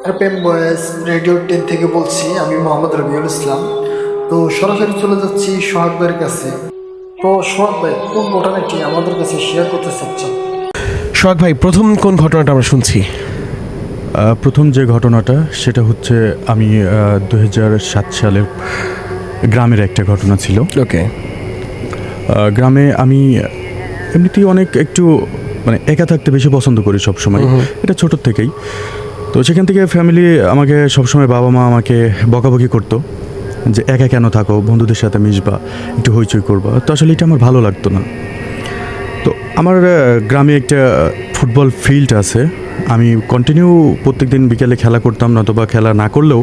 RPM বয়েস radio 10 থেকে বলছি, আমি মোহাম্মদ রবিউল ইসলাম। তো সরাসরি চলে যাচ্ছি সোহাগ ভাইয়ের কাছে। তো সোহাগ ভাই কোন ঘটনাটি আমাদের কাছে শেয়ার করতে চাচ্ছেন? সোহাগ ভাই, প্রথম কোন ঘটনাটা আমরা শুনছি? প্রথম যে ঘটনাটা সেটা হচ্ছে আমি 2007 সালের গ্রামের একটা ঘটনা ছিল। ওকে। গ্রামে আমি এমনিতেই অনেক একটু মানে একা থাকতে বেশি পছন্দ করি সবসময়, এটা ছোটোর থেকেই। তো সেখান থেকে ফ্যামিলি আমাকে সবসময়, বাবা মা আমাকে বকাবকি করতো যে একা কেন থাকো, বন্ধুদের সাথে মিশবা, একটু হইচই করবা। তো আসলে এটা আমার ভালো লাগতো না। তো আমার গ্রামে একটা ফুটবল ফিল্ড আছে, আমি কন্টিনিউ প্রত্যেকদিন বিকেলে খেলা করতাম, নতুবা খেলা না করলেও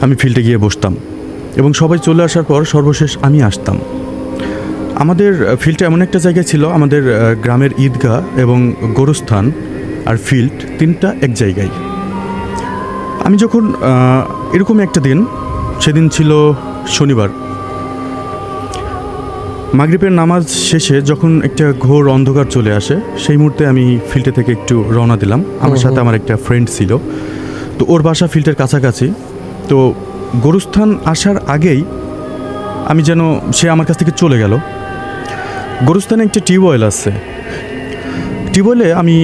আমি ফিল্ডে গিয়ে বসতাম এবং সবাই চলে আসার পর সর্বশেষ আমি আসতাম। আমাদের ফিল্ডটা এমন একটা জায়গায় ছিল, আমাদের গ্রামের ঈদগাহ এবং গোরস্থান আর ফিল্ড তিনটা এক জায়গায়। আমি যখন এরকম একটা দিন, সেদিন ছিল শনিবার, মাগরিবের নামাজ শেষে যখন একটা ঘোর অন্ধকার চলে আসে, সেই মুহূর্তে আমি ফিল্ডে থেকে একটু রওনা দিলাম। আমার সাথে আমার একটা ফ্রেন্ড ছিল, তো ওর বাসা ফিল্ডের কাছাকাছি। তো গোরস্থান আসার আগেই আমি যেন, সে আমার কাছ থেকে চলে গেল। গোরস্থানে একটা টিউবওয়েল আছে, টিউবওয়েলে আমি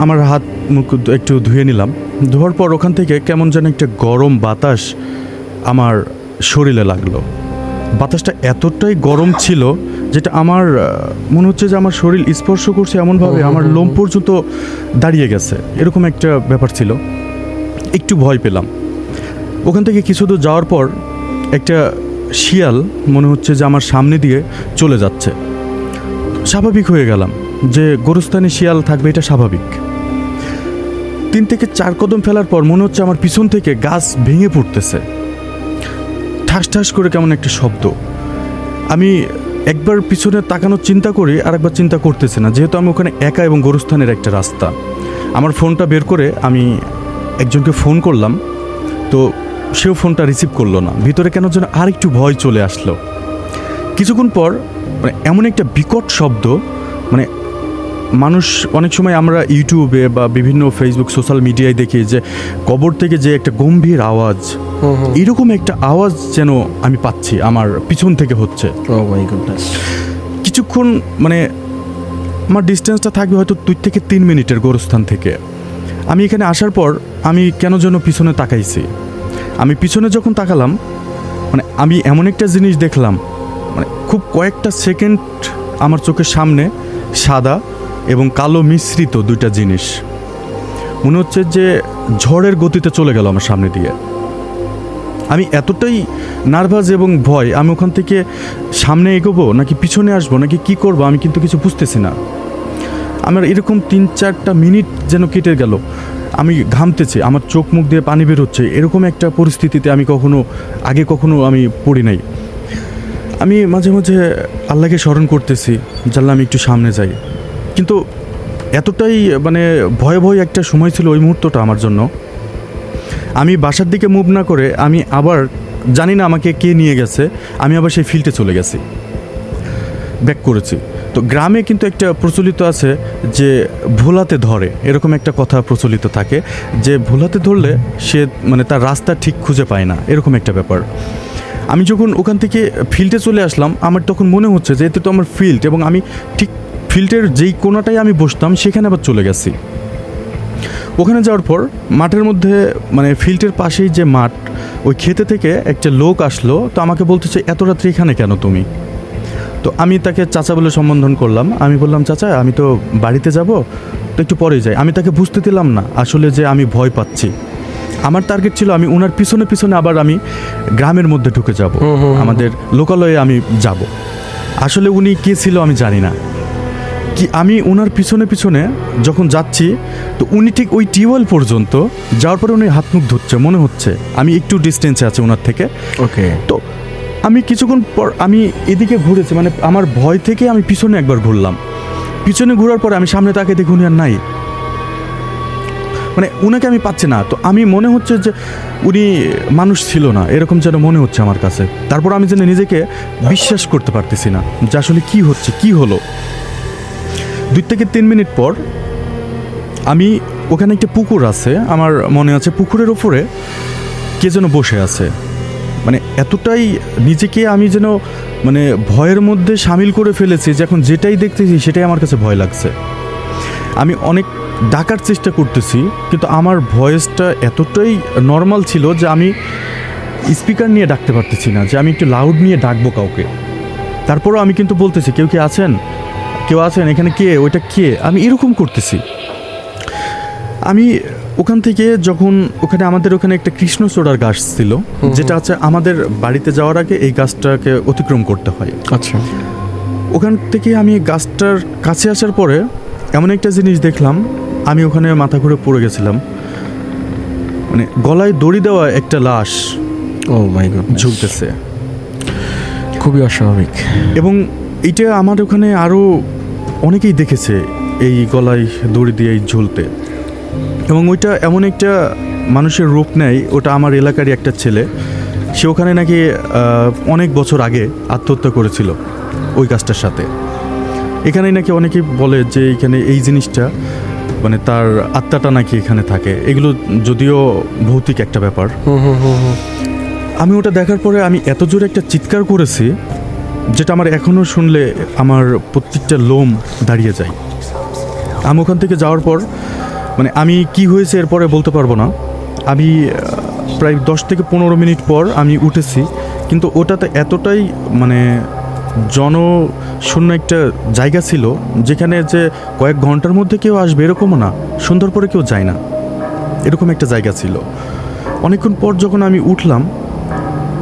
আমার হাত মুখ একটু ধুয়ে নিলাম। ধোয়ার পর ওখান থেকে কেমন যেন একটা গরম বাতাস আমার শরীরে লাগলো। বাতাসটা এতটাই গরম ছিল যেটা আমার মনে হচ্ছে যে আমার শরীর স্পর্শ করছে, এমনভাবে আমার লোম পর্যন্ত দাঁড়িয়ে গেছে, এরকম একটা ব্যাপার ছিল। একটু ভয় পেলাম। ওখান থেকে কিছু দূর যাওয়ার পর একটা শিয়াল মনে হচ্ছে যে আমার সামনে দিয়ে চলে যাচ্ছে। স্বাভাবিক হয়ে গেলাম যে গোরস্থানে শিয়াল থাকবে, এটা স্বাভাবিক। 3 থেকে 4 কদম ফেলার পর মনে হচ্ছে আমার পিছন থেকে গাছ ভেঙে পড়তেছে, ঠাস ঠাস করে কেমন একটা শব্দ। আমি একবার পিছনে তাকানোর চিন্তা করি, আর একবার চিন্তা করতেছি না, যেহেতু আমি ওখানে একা এবং গোরস্থানের একটা রাস্তা। আমার ফোনটা বের করে আমি একজনকে ফোন করলাম, তো সেও ফোনটা রিসিভ করলো না। ভিতরে কেন যেন আর একটু ভয় চলে আসলো। কিছুক্ষণ পর মানে এমন একটা বিকট শব্দ, মানে মানুষ অনেক সময় আমরা ইউটিউবে বা বিভিন্ন ফেসবুক সোশ্যাল মিডিয়ায় দেখি যে কবর থেকে যে একটা গম্ভীর আওয়াজ, এরকম একটা আওয়াজ যেন আমি পাচ্ছি, আমার পিছন থেকে হচ্ছে। কিছুক্ষণ মানে আমার ডিস্টেন্সটা থাকবে হয়তো 2 থেকে 3 মিনিটের গোরস্থান থেকে। আমি এখানে আসার পর আমি কেন যেন পিছনে তাকাইছি। আমি পিছনে যখন তাকালাম, মানে আমি এমন একটা জিনিস দেখলাম, মানে খুব কয়েকটা সেকেন্ড আমার চোখের সামনে সাদা এবং কালো মিশ্রিত দুইটা জিনিস মনে হচ্ছে যে ঝড়ের গতিতে চলে গেল আমার সামনে দিয়ে। আমি এতটাই নার্ভাস এবং ভয়, আমি ওখান থেকে সামনে এগোবো নাকি পিছনে আসবো নাকি কি করবো, আমি কিন্তু কিছু বুঝতেছি না। আমার এরকম 3-4টা মিনিট যেন কেটে গেল, আমি ঘামতেছি, আমার চোখ মুখ দিয়ে পানি বের হচ্ছে। এরকম একটা পরিস্থিতিতে আমি আগে কখনো আমি পড়ি নাই। আমি মাঝে মাঝে আল্লাহকে স্মরণ করতেছি, জানলাম আমি একটু সামনে যাই। কিন্তু এতটাই মানে ভয় ভয় একটা সময় ছিল ওই মুহূর্তটা আমার জন্য। আমি বাসার দিকে মুভ না করে আমি আবার, জানি না আমাকে কে নিয়ে গেছে, আমি আবার সেই ফিল্ডে চলে গেছি, ব্যাক করেছি। তো গ্রামে কিন্তু একটা প্রচলিত আছে যে ভোলাতে ধরে, এরকম একটা কথা প্রচলিত থাকে যে ভোলাতে ধরলে সে মানে তার রাস্তা ঠিক খুঁজে পায় না, এরকম একটা ব্যাপার। আমি যখন ওখান থেকে ফিল্ডে চলে আসলাম, আমার তখন মনে হচ্ছে যে এতে তো আমার ফিল্ড, এবং আমি ঠিক ফিল্ডের যেই কোনাটায় আমি বসতাম সেখানে আবার চলে গেছি। ওখানে যাওয়ার পর মাঠের মধ্যে, মানে ফিল্ডের পাশেই যে মাঠ, ওই খেতে থেকে একটা লোক আসলো। তো আমাকে বলতেছে এত রাত্রে এখানে কেন তুমি? তো আমি তাকে চাচা বলে সম্বোধন করলাম। আমি বললাম চাচা, আমি তো বাড়িতে যাব, তো একটু পরে যাই। আমি তাকে বুঝতে দিলাম না আসলে যে আমি ভয় পাচ্ছি। আমার টার্গেট ছিল আমি ওনার পিছনে পিছনে আবার আমি গ্রামের মধ্যে ঢুকে যাব, আমাদের লোকালয়ে আমি যাব। আসলে উনি কে ছিল আমি জানি না, কি আমি ওনার পিছনে পিছনে যখন যাচ্ছি, তো উনি ঠিক ওই টিউবওয়েল পর্যন্ত যাওয়ার পরে উনি হাত মুখ ধুচ্ছে, মনে হচ্ছে আমি একটু ডিস্টেন্সে আছি ওনার থেকে। ওকে। তো আমি কিছুক্ষণ পর আমি এদিকে ঘুরেছি, মানে আমার ভয় থেকে আমি পিছনে একবার ঘুরলাম। পিছনে ঘোরার পরে আমি সামনে তাকে দেখি উনি আর নাই, মানে উনাকে আমি পাচ্ছি না। তো আমি মনে হচ্ছে যে উনি মানুষ ছিল না, এরকম যেন মনে হচ্ছে আমার কাছে। তারপর আমি যেন নিজেকে বিশ্বাস করতে পারতেছি না যে আসলে কি হচ্ছে, কি হলো। 2 থেকে 3 মিনিট পর আমি ওখানে একটা পুকুর আছে, আমার মনে আছে পুকুরের ওপরে কে যেন বসে আছে। মানে এতটাই নিজেকে আমি যেন মানে ভয়ের মধ্যে সামিল করে ফেলেছি যে এখন যেটাই দেখতেছি সেটাই আমার কাছে ভয় লাগছে। আমি অনেক ডাকার চেষ্টা করতেছি, কিন্তু আমার ভয়েসটা এতটাই নর্মাল ছিল যে আমি স্পিকার নিয়ে ডাকতে পারতেছি না, যে আমি একটু লাউড নিয়ে ডাকবো কাউকে। তারপরও আমি কিন্তু বলতেছি, কেউ কি আছেন, কেউ আছেন এখানে, কে, ওইটা কে, আমি এরকম করতেছি। আমি ওখান থেকে যখন আমাদের ওখানে একটা কৃষ্ণচূড়ার গাছ ছিল, যেটা আছে আমাদের বাড়িতে যাওয়ার আগে এই গাছটাকে অতিক্রম করতে হয়। আচ্ছা। ওখান থেকে আমি গাছটার কাছে আসার পরে এমন একটা জিনিস দেখলাম, আমি ওখানে মাথা ঘুরে পড়ে গেছিলাম। মানে গলায় দড়ি দেওয়া একটা লাশ ও মাই গড ঝুলতেছে, খুবই অস্বাভাবিক। এবং এইটা আমার ওখানে আরও অনেকেই দেখেছে এই গলায় দড়ি দিয়ে ঝুলতে। এবং ওইটা এমন একটা মানুষের রূপ নেয়, ওটা আমার এলাকারই একটা ছেলে, সে ওখানে নাকি অনেক বছর আগে আত্মহত্যা করেছিল ওই গাছটার সাথে। এখানেই নাকি অনেকেই বলে যে এখানে এই জিনিসটা মানে তার আত্মাটা নাকি এখানে থাকে। এগুলো যদিও ভৌতিক একটা ব্যাপার। আমি ওটা দেখার পরে আমি এত জোরে একটা চিৎকার করেছি, যেটা আমার এখনও শুনলে আমার প্রত্যেকটা লোম দাঁড়িয়ে যায়। আমি ওখান থেকে যাওয়ার পর মানে আমি কি হয়েছে এরপরে বলতে পারবো না। আমি প্রায় 10 থেকে 15 মিনিট পর আমি উঠেছি, কিন্তু ওটাতে এতটাই মানে জনশূন্য একটা জায়গা ছিল, যেখানে যে কয়েক ঘন্টার মধ্যে কেউ আসবে এরকমও না, সন্ধ্যার পরে কেউ যায় না, এরকম একটা জায়গা ছিল। অনেকক্ষণ পর যখন আমি উঠলাম,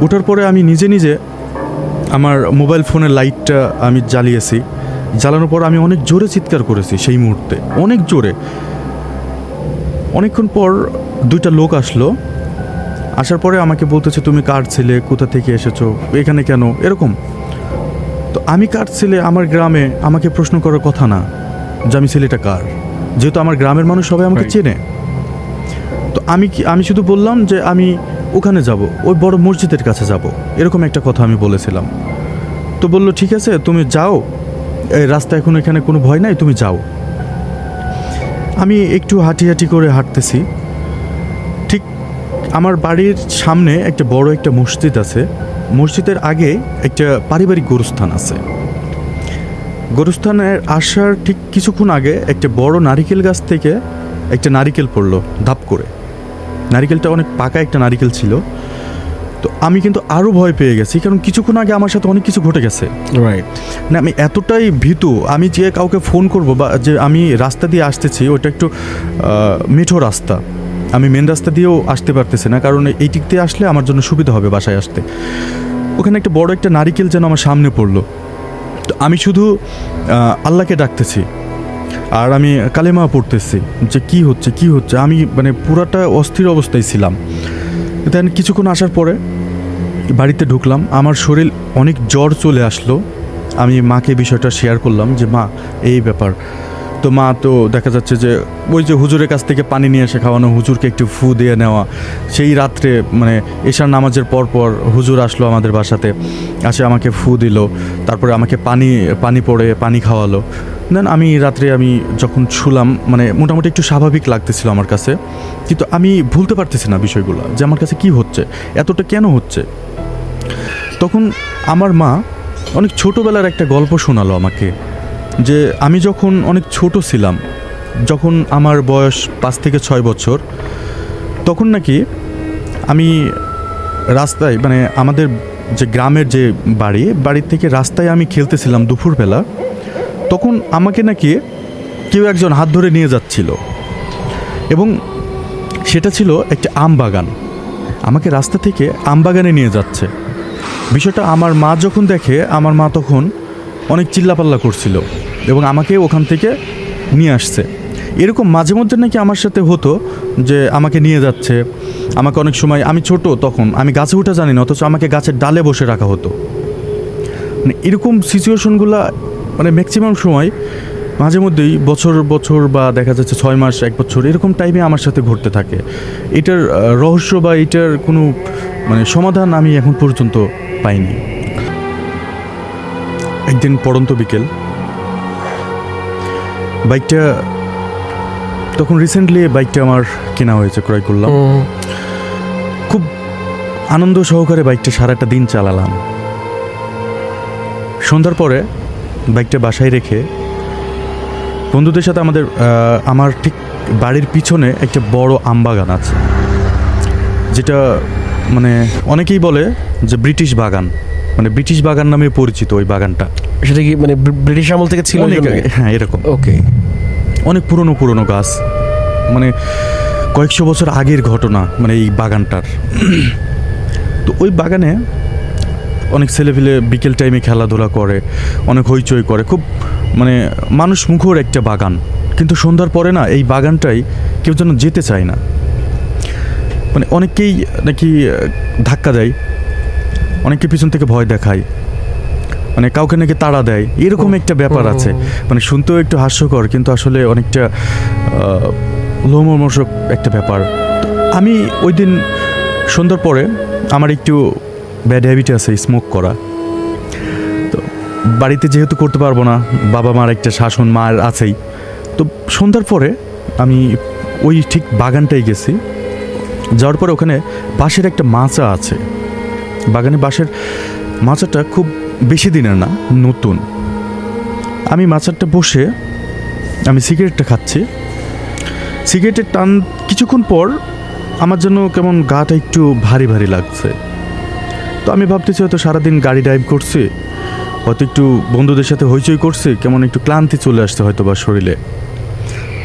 ওঠার পরে আমি নিজে নিজে আমার মোবাইল ফোনের লাইটটা আমি জ্বালিয়েছি। জ্বালানোর পর আমি অনেক জোরে চিৎকার করেছি সেই মুহূর্তে, অনেক জোরে। অনেকক্ষণ পর 2টা লোক আসলো। আসার পরে আমাকে বলতেছে, তুমি কার ছেলে, কোথা থেকে এসেছো, এখানে কেন, এরকম। তো আমি কার ছেলে, আমার গ্রামে, আমাকে প্রশ্ন করার কথা না যে আমি ছেলেটা কার, যেহেতু আমার গ্রামের মানুষ সবাই আমাকে চেনে। তো আমি শুধু বললাম যে আমি ওখানে যাব, ওই বড় মসজিদের কাছে যাব, এরকম একটা কথা আমি বলেছিলাম। তো বললো ঠিক আছে তুমি যাও, এই রাস্তা এখন এখানে কোনো ভয় নাই, তুমি যাও। আমি একটু হাঁটি করে হাঁটতেছি। ঠিক আমার বাড়ির সামনে একটা বড় একটা মসজিদ আছে, মসজিদের আগে একটা পারিবারিক গোরস্থান আছে। গোরস্থানের আসার ঠিক কিছুক্ষণ আগে একটা বড় নারিকেল গাছ থেকে একটা নারিকেল পড়লো ধাপ করে। নারিকেলটা অনেক পাকা একটা নারিকেল ছিল। তো আমি কিন্তু আরও ভয় পেয়ে গেছি, কারণ কিছুক্ষণ আগে আমার সাথে অনেক কিছু ঘটে গেছে। রাইট। না আমি এতটাই ভীতু, আমি যে কাউকে ফোন করব বা যে আমি রাস্তা দিয়ে আসতেছি ওটা একটু মেঠো রাস্তা, আমি মেন রাস্তা দিয়েও আসতে পারতেছি না, কারণ এই দিক দিয়ে আসলে আমার জন্য সুবিধা হবে বাসায় আসতে। ওখানে একটা বড় একটা নারিকেল যেন আমার সামনে পড়লো। তো আমি শুধু আল্লাহকে ডাকতেছি আর আমি কালেমা পড়তেছি যে কি হচ্ছে। আমি মানে পুরাটা অস্থির অবস্থায় ছিলাম। দেন কিছুক্ষণ আসার পরে বাড়িতে ঢুকলাম, আমার শরীর অনেক জ্বর চলে আসলো। আমি মাকে বিষয়টা শেয়ার করলাম যে মা এই ব্যাপার। তো মা তো দেখা যাচ্ছে যে ওই যে হুজুরের কাছ থেকে পানি নিয়ে এসে খাওয়ানো, হুজুরকে একটু ফু দিয়ে নেওয়া। সেই রাত্রে মানে এশার নামাজের পর হুজুর আসলো আমাদের বাসাতে, আসে আমাকে ফু দিল, তারপরে আমাকে পানি পড়ে পানি খাওয়ালো। দেন আমি রাত্রে আমি যখন শুলাম মানে মোটামুটি একটু স্বাভাবিক লাগতেছিল আমার কাছে, কিন্তু আমি ভুলতে পারতেছি না বিষয়গুলো যে আমার কাছে কি হচ্ছে, এতটা কেন হচ্ছে। তখন আমার মা অনেক ছোটোবেলার একটা গল্প শোনালো আমাকে, যে আমি যখন অনেক ছোট ছিলাম, যখন আমার বয়স 5 থেকে 6 বছর, তখন নাকি আমি রাস্তায় মানে আমাদের যে গ্রামের যে বাড়ির থেকে রাস্তায় আমি খেলতেছিলাম দুপুরবেলা। তখন আমাকে নাকি কেউ একজন হাত ধরে নিয়ে যাচ্ছিল, এবং সেটা ছিল একটা আম বাগান। আমাকে রাস্তা থেকে আম বাগানে নিয়ে যাচ্ছে। বিষয়টা আমার মা যখন দেখে, আমার মা তখন অনেক চিল্লাপাল্লা করছিল এবং আমাকে ওখান থেকে নিয়ে আসছে। এরকম মাঝে মধ্যে নাকি আমার সাথে হতো যে আমাকে নিয়ে যাচ্ছে। আমাকে অনেক সময়, আমি ছোট তখন, আমি গাছে উঠা জানি না, অথচ আমাকে গাছের ডালে বসে রাখা হতো। মানে এরকম সিচুয়েশনগুলো মানে ম্যাক্সিমাম সময় মাঝে মধ্যেই বছর বা দেখা যাচ্ছে 6 মাস 1 বছর এরকম টাইমে আমার সাথে ঘটতে থাকে। এটার রহস্য বা এটার কোনো মানে সমাধান আমি এখন পর্যন্ত পাইনি। একদিন পড়ন্ত বিকেল, বাইকটা তখন রিসেন্টলি বাইকটা আমার কেনা হয়েছে, ক্রয় করলাম। খুব আনন্দ সহকারে বাইকটা সারাটা দিন চালালাম। সন্ধ্যার পরে বাইকটা বাসায় রেখে বন্ধুদের সাথে আমার ঠিক বাড়ির পিছনে একটা বড় আম বাগান আছে, যেটা মানে অনেকেই বলে যে ব্রিটিশ বাগান, মানে ব্রিটিশ বাগান নামে পরিচিত ওই বাগানটা। সেটা কি মানে ব্রিটিশ আমল থেকে ছিল? অনেক আগে, হ্যাঁ এরকম। ওকে। অনেক পুরনো গাছ, মানে কয়েকশো বছর আগের ঘটনা মানে এই বাগানটার। তো ওই বাগানে অনেক ছেলেপিলে বিকেল টাইমে খেলাধুলা করে, অনেক হইচই করে, খুব মানে মানুষ মুখর একটা বাগান। কিন্তু সন্ধ্যার পরে না এই বাগানটাই কেউ যেন যেতে চায় না, মানে অনেকেই নাকি ধাক্কা দেয়, অনেকে পিছন থেকে ভয় দেখায়, মানে কাউকে নাকি তাড়া দেয়, এরকম একটা ব্যাপার আছে। মানে শুনতেও একটু হাস্যকর, কিন্তু আসলে অনেকটা লোমহর্ষক একটা ব্যাপার। তো আমি ওই দিন সন্ধ্যার পরে আমার একটু ব্যাড হ্যাবিট আছে স্মোক করা। তো বাড়িতে যেহেতু করতে পারবো না, বাবা মার একটা শাসন মার আছেই, তো সন্ধ্যার পরে আমি ওই ঠিক বাগানটাই গেছি। যাওয়ার পরে ওখানে বাঁশের একটা মাচা আছে, বাগানে বাঁশের মাচাটা খুব বেশি দিনের না, নতুন। আমি মাচারটা বসে আমি সিগারেটটা খাচ্ছি। সিগারেটের টান কিছুক্ষণ পর আমার জন্য কেমন গাটা একটু ভারী ভারী লাগছে। তো আমি ভাবতেছি হয়তো সারাদিন গাড়ি ড্রাইভ করছি, হয়তো একটু বন্ধুদের সাথে হইচই করছি, কেমন একটু ক্লান্তি চলে আসছে হয়তো বা শরীরে।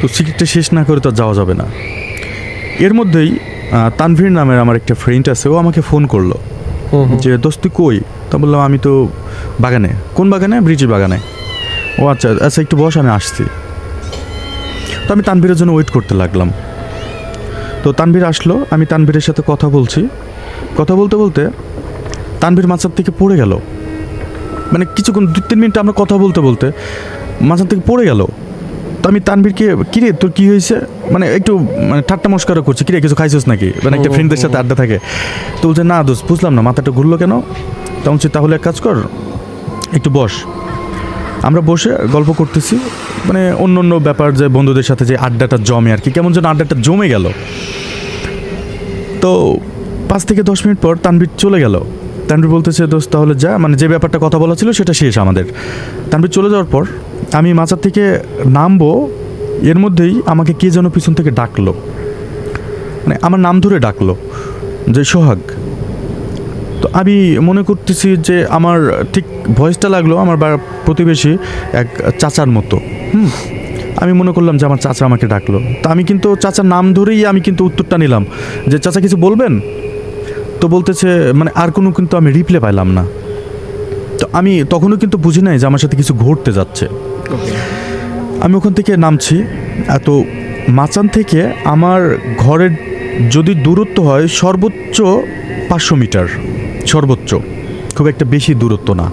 তো সিগারেটটা শেষ না করে তো যাওয়া যাবে না। এর মধ্যেই তানভীর নামের আমার একটা ফ্রেন্ড আছে, ও আমাকে ফোন করলো যে দোস্ত তুই কই? তা বললাম আমি তো বাগানে। কোন বাগানে? ব্রিটিশ বাগানে। ও আচ্ছা আচ্ছা, একটু বস, আমি আসছি। তো আমি তানভীরের জন্য ওয়েট করতে লাগলাম। তো তানভীর আসলো, আমি তানভীরের সাথে কথা বলছি। কথা বলতে বলতে তানভীর মাচার থেকে পড়ে গেল। মানে কিছুক্ষণ 2-3 মিনিট আমরা কথা বলতে বলতে মাচার থেকে পড়ে গেল। তো আমি তানভীরকে, কিরে তোর কী হয়েছে, মানে একটু মানে ঠাট্টা মস্কারও করছি, কিরে কিছু খাইছিস নাকি, মানে একটা ফ্রেন্ডদের সাথে আড্ডা থাকে। তো বলছে না দোস্ত, বুঝলাম না মাথাটা ঘুরলো কেন। তখন তাহলে এক কাজ কর, একটু বস। আমরা বসে গল্প করতেছি, মানে অন্য ব্যাপার, যে বন্ধুদের সাথে যে আড্ডাটা জমে আর কি, কেমন যেন আড্ডাটা জমে গেল। তো 5 থেকে 10 মিনিট পর তানভীর চলে গেল। তানভীর বলতেছে দোস্ত তাহলে যা, মানে যে ব্যাপারটা কথা বলা ছিল সেটা শেষ আমাদের। তানভীর চলে যাওয়ার পর আমি মাচার থেকে নামবো, এর মধ্যেই আমাকে কে যেন পিছন থেকে ডাকলো, মানে আমার নাম ধরে ডাকলো যে সোহাগ। তো আমি মনে করতেছি যে আমার ঠিক ভয়েসটা লাগলো আমার প্রতিবেশী এক চাচার মতো। আমি মনে করলাম যে আমার চাচা আমাকে ডাকলো। তা আমি কিন্তু চাচার নাম ধরেই আমি কিন্তু উত্তরটা নিলাম যে চাচা কিছু বলবেন? তো বলতেছে মানে আর কোনো কিন্তু আমি রিপ্লাই পাইলাম না। তো আমি তখনও কিন্তু বুঝি নাই যে আমার সাথে কিছু ঘটতে যাচ্ছে। আমি ওখান থেকে নামছি। এত মাচান থেকে আমার ঘরের যদি দূরত্ব হয় সর্বোচ্চ 500 মিটার, সর্বোচ্চ, খুব একটা বেশি দূরত্ব না।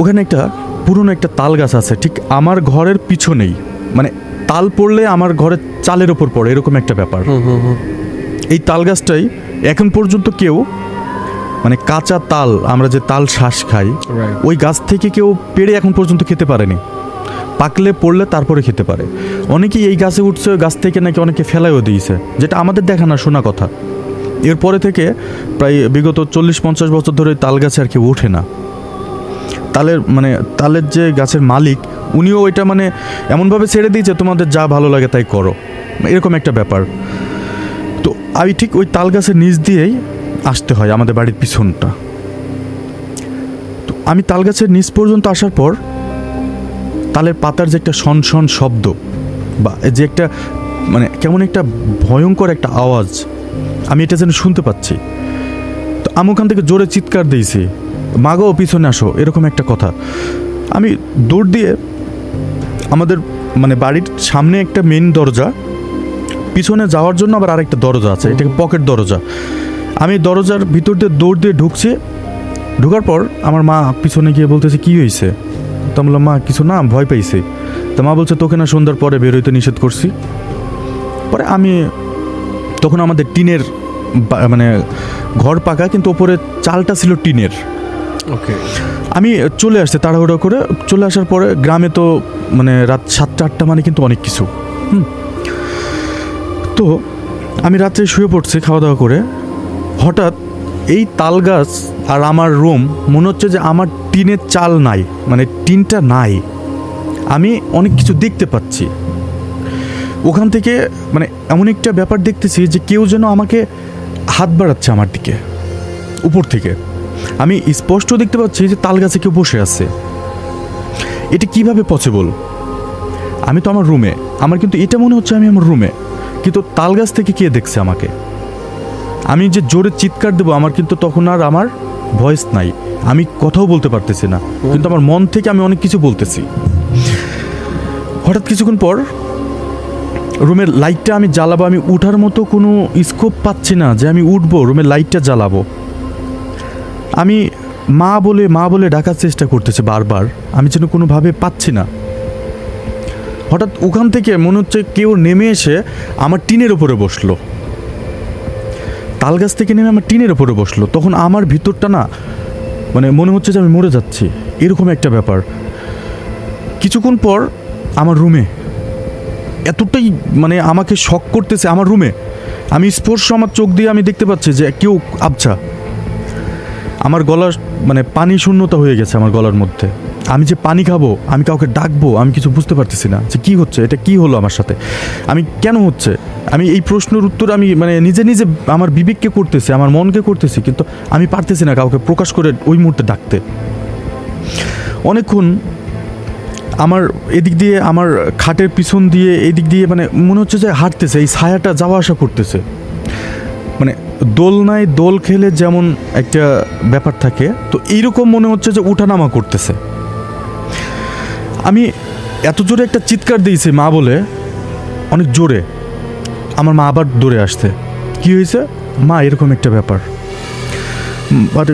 ওখানে একটা পুরনো একটা তাল গাছ আছে ঠিক আমার ঘরের পিছনেই, মানে তাল পড়লে আমার ঘরের চালের ওপর পড়ে, এরকম একটা ব্যাপার। এই তাল গাছটাই এখন পর্যন্ত কেউ, মানে কাঁচা তাল, আমরা যে তাল শ্বাস খাই, ওই গাছ থেকে কেউ পেড়ে এখন পর্যন্ত খেতে পারেনি। পাকলে পড়লে তারপরে খেতে পারে। অনেকেই এই গাছে উঠছে, ওই গাছ থেকে নাকি অনেকে ফেলাইও দিয়েছে, যেটা আমাদের দেখা না শোনা কথা। এরপরে থেকে প্রায় বিগত 40-50 বছর ধরে তাল গাছে আর কেউ ওঠে না। তালের যে গাছের মালিক, উনিও ওইটা মানে এমনভাবে ছেড়ে দিয়েছে তোমাদের যা ভালো লাগে তাই করো, এরকম একটা ব্যাপার। তো আমি ঠিক ওই তাল গাছের নিচ দিয়েই আসতে হয় আমাদের বাড়ির পিছনটা। তো আমি তাল গাছের নিচ পর্যন্ত আসার পর তালের পাতার যে একটা শন শব্দ, বা যে একটা মানে কেমন একটা ভয়ঙ্কর একটা আওয়াজ, আমি এটা যেন শুনতে পাচ্ছি। তো আমি ওখান থেকে জোরে চিৎকার দিয়েছি, মাগো পিছনে আসো, এরকম একটা কথা। আমি দৌড় দিয়ে আমাদের মানে বাড়ির সামনে একটা মেন দরজা, পিছনে যাওয়ার জন্য আবার আরেকটা দরজা আছে, এটাকে পকেট দরজা। আমি দরজার ভিতর দিয়ে দৌড় দিয়ে ঢুকছি। ঢোকার পর আমার মা পিছনে গিয়ে বলতেছে কী হয়েছে? তা বললাম মা কিছু না, ভয় পাইছি। তা মা বলছে তোকে না সন্ধ্যার পরে বেরোইতে নিষেধ করছি। পরে আমি তখন আমাদের টিনের মানে ঘর পাকা, কিন্তু ওপরে চালটা ছিল টিনের। ওকে। আমি চলে আসছি তাড়াহুড়ো করে। চলে আসার পরে গ্রামে তো মানে রাত 7-8টা মানে কিন্তু অনেক কিছু, তো আমি রাত্রে শুয়ে পড়ছি খাওয়া দাওয়া করে, হঠাৎ এই তাল গাছ আর আমার রুম মনে হচ্ছে যে আমার টিনের চাল নাই, মানে টিনটা নাই। আমি অনেক কিছু দেখতে পাচ্ছি ওখান থেকে, মানে এমন একটা ব্যাপার দেখতেছি যে কেউ যেন আমাকে হাত বাড়াচ্ছে আমার দিকে উপর থেকে। আমি স্পষ্ট দেখতে পাচ্ছি যে তাল গাছে কেউ বসে আছে। এটা কিভাবে পসিবল? আমি তো আমার রুমে, আমার কিন্তু এটা মনে হচ্ছে আমি আমার রুমে, কিন্তু তাল গাছ থেকে কে দেখছে আমাকে? আমি যে জোরে চিৎকার দেবো, আমার কিন্তু তখন আর আমার ভয়েস নাই, আমি কথাও বলতে পারতেছি না, কিন্তু আমার মন থেকে আমি অনেক কিছু বলতেছি। হঠাৎ কিছুক্ষণ পর রুমের লাইটটা আমি জ্বালাবো, আমি উঠার মতো কোনো স্কোপ পাচ্ছি না যে আমি উঠবো, রুমের লাইটটা জ্বালাবো। আমি মা বলে ডাকার চেষ্টা করতেছে বারবার, আমি যেন কোনোভাবে পাচ্ছি না। হঠাৎ ওখান থেকে মনে হচ্ছে কেউ নেমে এসে আমার টিনের ওপরে বসলো, তাল গাছ থেকে নেমে আমার টিনের ওপরে বসলো। তখন আমার ভিতরটা না, মানে মনে হচ্ছে যে আমি মরে যাচ্ছি, এরকম একটা ব্যাপার। কিছুক্ষণ পর আমার রুমে এতটাই মানে আমাকে শক করতেছে, আমার রুমে আমি স্পর্শ, আমার চোখ দিয়ে আমি দেখতে পাচ্ছি যে কেউ আবছা। আমার গলা মানে পানি শূন্যতা হয়ে গেছে আমার গলার মধ্যে। আমি যে পানি খাবো, আমি কাউকে ডাকবো, আমি কিছু বুঝতে পারতেছি না যে কী হচ্ছে, এটা কি হলো আমার সাথে, আমি কেন হচ্ছে। আমি এই প্রশ্নের উত্তর আমি মানে নিজে নিজে আমার বিবেককে করতেছি, আমার মনকে করতেছি, কিন্তু আমি পারতেছি না কাউকে প্রকাশ করে ওই মুহূর্তে ডাকতে। অনেকক্ষণ আমার এদিক দিয়ে, আমার খাটের পিছন দিয়ে এদিক দিয়ে মানে মনে হচ্ছে যে হাঁটতেছে, এই ছায়াটা যাওয়া আসা করতেছে। মানে দোলনায় দোল খেলে যেমন একটা ব্যাপার থাকে, তো এইরকম মনে হচ্ছে যে উঠানামা করতেছে। আমি এত জোরে একটা চিৎকার দিয়েছি মা বলে, অনেক জোরে। আমার মা আবার দৌড়ে আসছে, কি হয়েছে মা, এরকম একটা ব্যাপার, বাট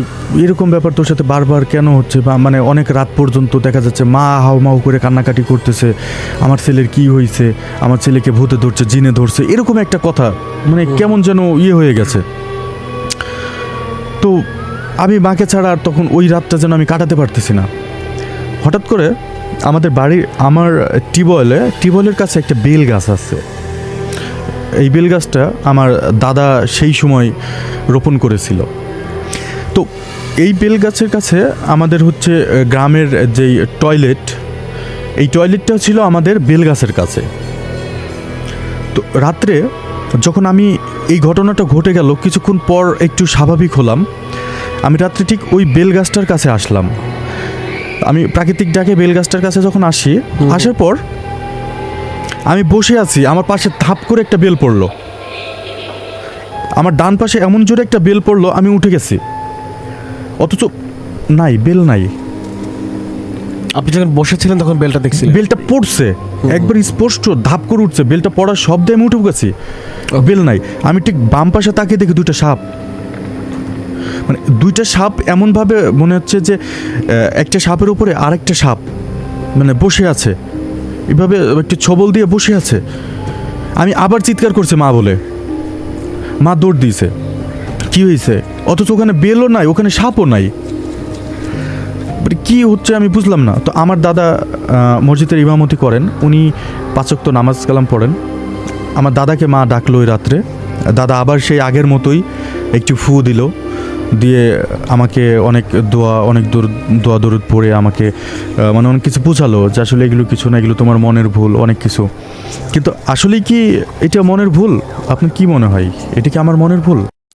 এরকম ব্যাপার তোর সাথে বারবার কেন হচ্ছে, বা মানে অনেক রাত পর্যন্ত দেখা যাচ্ছে মা হাউমাউ করে কান্নাকাটি করতেছে, আমার ছেলের কি হয়েছে, আমার ছেলেকে ভূতে ধরছে, জিনে ধরছে, এরকম একটা কথা, মানে কেমন যেন হয়ে গেছে। তো আমি মাকে ছাড়া আর তখন ওই রাতটা যেন আমি কাটাতে পারতেছি না। হঠাৎ করে আমাদের বাড়ির, আমার টিউবওয়েলের কাছে একটা বেল গাছ আছে। এই বেল গাছটা আমার দাদা সেই সময় রোপণ করেছিল। তো এই বেল গাছের কাছে আমাদের হচ্ছে গ্রামের যেই টয়লেট, এই টয়লেটটা ছিল আমাদের বেল গাছের কাছে। তো রাত্রে যখন আমি এই ঘটনাটা ঘটে গেল, কিছুক্ষণ পর একটু স্বাভাবিক হলাম, আমি রাত্রে ঠিক ওই বেল গাছটার কাছে আসলাম। আমি প্রাকৃতিক ডাকে বেল গাছটার কাছে যখন আসি, আসার পর আমি বসে আছি, আমার পাশে ধাপ করে একটা বেল পড়লো, আমার ডান পাশে এমন জোরে একটা বেল পড়লো, আমি উঠে গেছি, অথচ নাই, বেল নাই। আপনি যখন বসেছিলেন তখন বেলটা দেখছিলেন? বেলটা পড়ছে একবার স্পষ্ট, ধাপ করে উঠছে, বেলটা পড়ার শব্দে আমি উঠে গেছি, বেল নাই। আমি ঠিক বাম পাশে তাকিয়ে দেখি দুইটা সাপ, মানে দুইটা সাপ এমনভাবে মনে হচ্ছে যে একটা সাপের উপরে আরেকটা সাপ মানে বসে আছে, এভাবে একটু ছবল দিয়ে বসে আছে। আমি আবার চিৎকার করছি মা বলে, মা দৌড় দিয়েছে, কি হয়েছে, অথচ ওখানে বেলও নাই, ওখানে সাপও নাই, কি হচ্ছে আমি বুঝলাম না। তো আমার দাদা মসজিদের ইমামতি করেন, উনি 5 ওয়াক্ত নামাজ কালাম পড়েন। আমার দাদাকে মা ডাকলো ওই রাত্রে, দাদা আবার সেই আগের মতোই একটু ফু দিল, দিয়ে আমাকে অনেক দোয়া দরুদ পড়ে আমাকে মানে অনেক কিছু বোঝালো যে আসলে এগুলো কিছু না, এগুলো তোমার মনের ভুল, অনেক কিছু। কিন্তু আসলে কি এটা মনের ভুল? আপনার কি মনে হয়, এটা কি আমার মনের ভুল?